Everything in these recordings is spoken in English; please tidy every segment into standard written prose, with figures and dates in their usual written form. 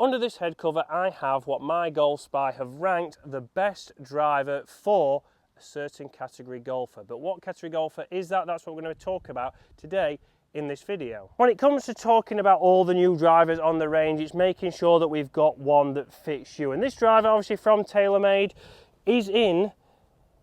Under this head cover, I have what my Golf Spy have ranked the best driver for a certain category golfer. But what category golfer is that? That's what we're going to talk about today in this video. When it comes to talking about all the new drivers on the range, it's making sure that we've got one that fits you. And this driver, obviously from TaylorMade, is in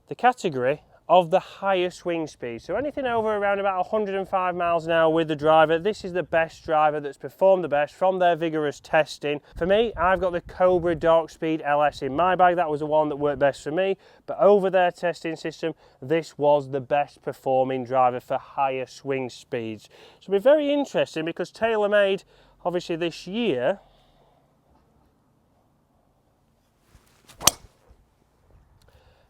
the category of the higher swing speed. So anything over around about 105 miles an hour with the driver, this is the best driver that's performed the best from their vigorous testing. For me, I've got the Cobra Dark Speed LS in my bag. That was the one that worked best for me. But over their testing system, this was the best performing driver for higher swing speeds. So it'll be very interesting because TaylorMade, obviously this year,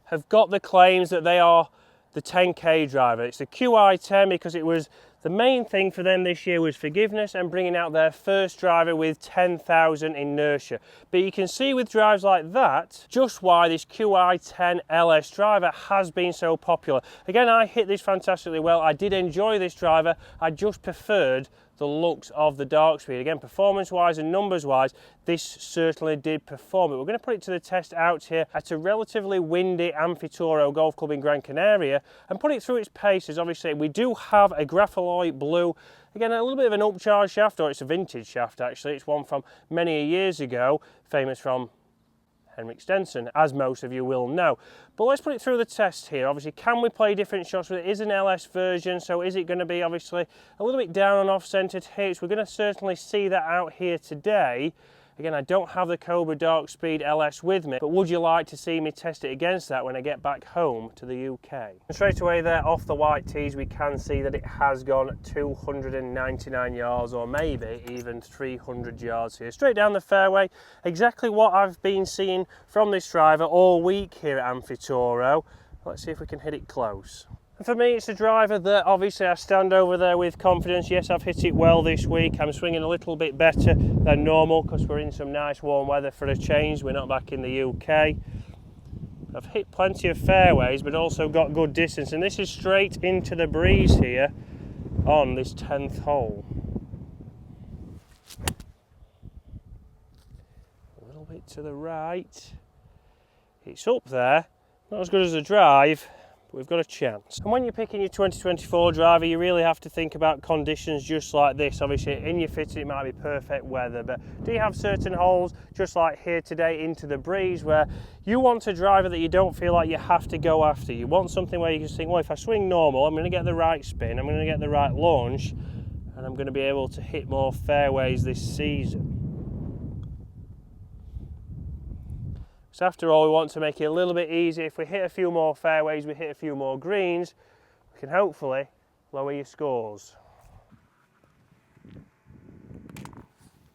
have got the claims that they are the 10K driver. It's the QI10 because it was the main thing for them this year was forgiveness and bringing out their first driver with 10,000 inertia. But you can see with drives like that, just why this QI10 LS driver has been so popular. Again, I hit this fantastically well. I did enjoy this driver. I just preferred the looks of the Dark Speed. Again, performance-wise and numbers-wise, this certainly did perform it. We're going to put it to the test out here at a relatively windy Amfitoro golf club in Gran Canaria and put it through its paces. Obviously, we do have a graphite blue, again, a little bit of an upcharged shaft, or it's a vintage shaft actually. It's one from many years ago, famous from Henrik Stenson, as most of you will know. But let's put it through the test here. Obviously, can we play different shots with it? It is an LS version, so is it going to be obviously a little bit down on off-centered hits? We're going to certainly see that out here today. Again, I don't have the Cobra Dark Speed LS with me, but would you like to see me test it against that when I get back home to the UK? And straight away there, off the white tees, we can see that it has gone 299 yards, or maybe even 300 yards here. Straight down the fairway, exactly what I've been seeing from this driver all week here at Amfitoro. Let's see if we can hit it close. And for me, it's a driver that obviously I stand over there with confidence. Yes, I've hit it well this week. I'm swinging a little bit better than normal because we're in some nice warm weather for a change. We're not back in the UK. I've hit plenty of fairways, but also got good distance. And this is straight into the breeze here on this 10th hole. A little bit to the right. It's up there. Not as good as the drive, but we've got a chance. And when you're picking your 2024 driver, you really have to think about conditions just like this. Obviously, in your fitting, it might be perfect weather, but do you have certain holes, just like here today, into the breeze, where you want a driver that you don't feel like you have to go after? You want something where you can think, well, if I swing normal, I'm going to get the right spin, I'm going to get the right launch, and I'm going to be able to hit more fairways this season. So after all, we want to make it a little bit easier. If we hit a few more fairways, we hit a few more greens, we can hopefully lower your scores.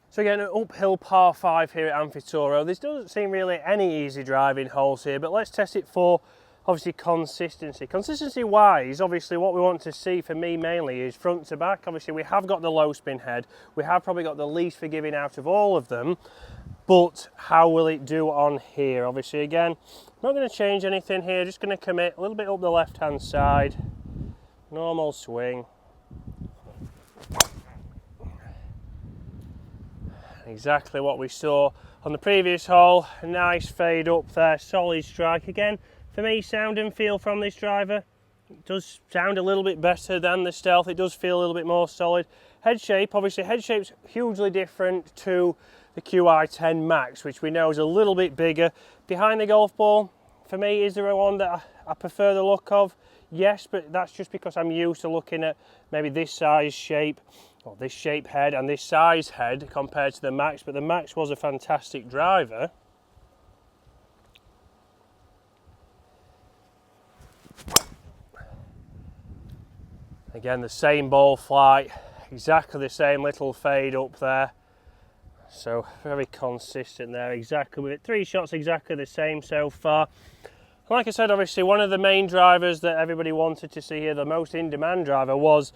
So again, an uphill par 5 here at Amfitoro. This doesn't seem really any easy driving holes here, but let's test it for obviously consistency. Consistency wise, obviously what we want to see for me mainly is front to back. Obviously we have got the low spin head. We have probably got the least forgiving out of all of them. But how will it do on here? Obviously, again, I'm not going to change anything here. Just going to commit a little bit up the left-hand side. Normal swing. Exactly what we saw on the previous hole. A nice fade up there, solid strike. Again, for me, sound and feel from this driver, it does sound a little bit better than the Stealth. It does feel a little bit more solid. Head shape, obviously, head shape's hugely different to the QI10 Max, which we know is a little bit bigger. Behind the golf ball, for me, is there one that I prefer the look of? Yes, but that's just because I'm used to looking at maybe this size shape, or this shape head and this size head compared to the Max, but the Max was a fantastic driver. Again, the same ball flight, exactly the same little fade up there. So very consistent there, exactly with it. 3 shots exactly the same so far. Like I said, obviously one of the main drivers that everybody wanted to see here, the most in-demand driver, was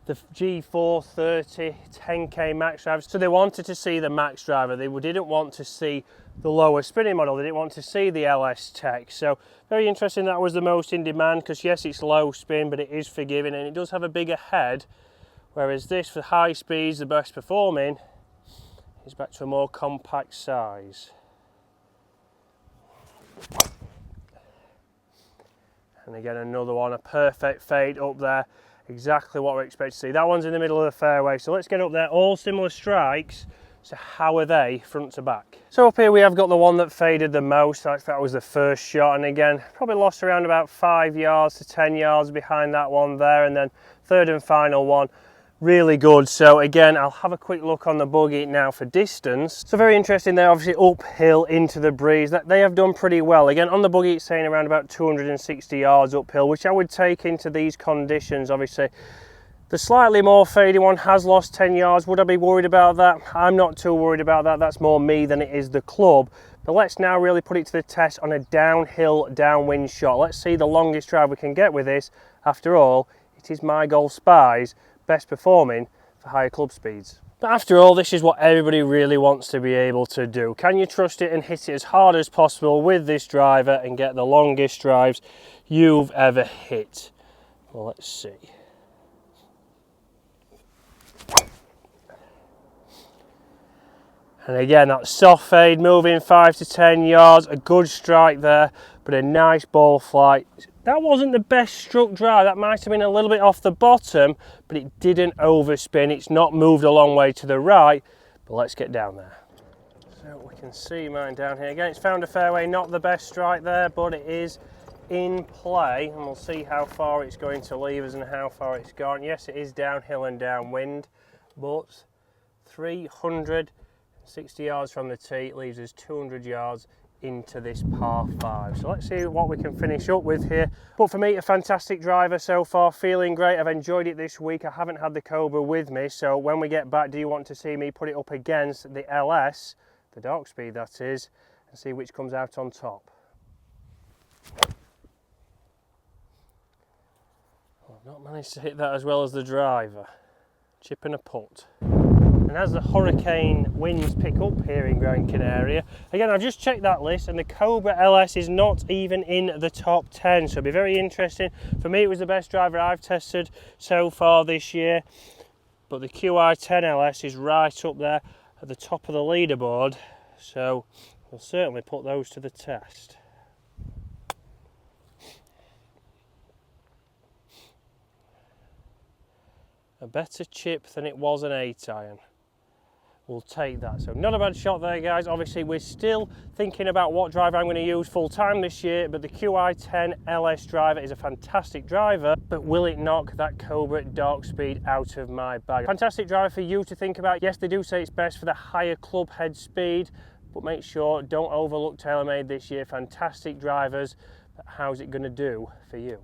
the G430 10K Max driver. So they wanted to see the Max driver. They didn't want to see the lower spinning model. They didn't want to see the LS Tech. So very interesting that was the most in demand, because yes, it's low spin, but it is forgiving and it does have a bigger head. Whereas this, for high speeds, the best performing, is back to a more compact size. And again, another one, a perfect fade up there. Exactly what we're expecting to see. That one's in the middle of the fairway, so let's get up there. All similar strikes, so how are they front to back? So up here we have got the one that faded the most. That was the first shot, and again, probably lost around about 5 yards to 10 yards behind that one there, and then third and final one, really good. So again, I'll have a quick look on the buggy now for distance. So very interesting there, obviously uphill into the breeze. That they have done pretty well. Again, on the buggy it's saying around about 260 yards uphill, which I would take into these conditions. Obviously the slightly more fading one has lost 10 yards. Would I be worried about that? I'm not too worried about that. That's more me than it is the club. But let's now really put it to the test on a downhill, downwind shot. Let's see the longest drive we can get with this. After all, it is my Golf Spy's best performing for higher club speeds. But after all, this is what everybody really wants to be able to do. Can you trust it and hit it as hard as possible with this driver and get the longest drives you've ever hit? Well, let's see. And again, that soft fade, moving 5 to 10 yards, a good strike there, but a nice ball flight. That wasn't the best struck drive. That might have been a little bit off the bottom, but it didn't overspin. It's not moved a long way to the right, but let's get down there. So we can see mine down here. Again, it's found a fairway, not the best strike there, but it is in play, and we'll see how far it's going to leave us and how far it's gone. Yes, it is downhill and downwind, but 360 yards from the tee leaves us 200 yards into this par 5. So let's see what we can finish up with here. But for me, a fantastic driver so far, feeling great. I've enjoyed it this week. I haven't had the Cobra with me, so when we get back, do you want to see me put it up against the LS, the dark speed that is, and see which comes out on top? Well, I've not managed to hit that as well as the driver. Chip and a putt. And as the hurricane winds pick up here in Gran Canaria, again, I've just checked that list and the Cobra LS is not even in the top 10. So it'll be very interesting. For me, it was the best driver I've tested so far this year. But the QI10 LS is right up there at the top of the leaderboard. So we'll certainly put those to the test. A better chip than it was an 8-iron. We'll take that. So not a bad shot there, guys. Obviously, we're still thinking about what driver I'm going to use full time this year, but the QI10 LS driver is a fantastic driver, but will it knock that Cobra dark speed out of my bag? Fantastic driver for you to think about. Yes, they do say it's best for the higher club head speed, but make sure don't overlook TaylorMade this year. Fantastic drivers, but how's it going to do for you?